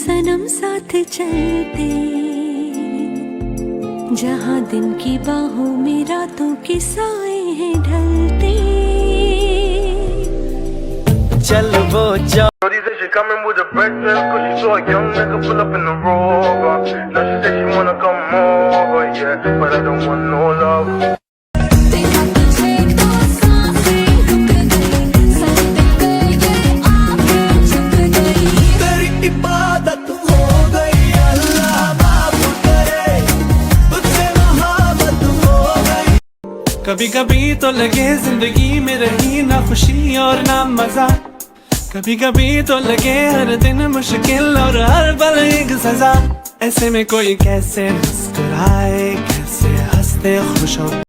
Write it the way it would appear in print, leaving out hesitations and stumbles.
सनम साथ चलते, जहाँ दिन की बाहों में रातों के साए हैं ढलते। चल वो Shorty said she coming with a breakfast, cause she saw a young nigga pull up in the Rover. Now she said she wanna come over, yeah, but I don't want no love. कभी कभी तो लगे जिंदगी में रही ना खुशी और ना मजा, कभी कभी तो लगे हर दिन मुश्किल और हर पल एक सजा। ऐसे में कोई कैसे मुस्कुराए, कैसे हंसते खुश हो।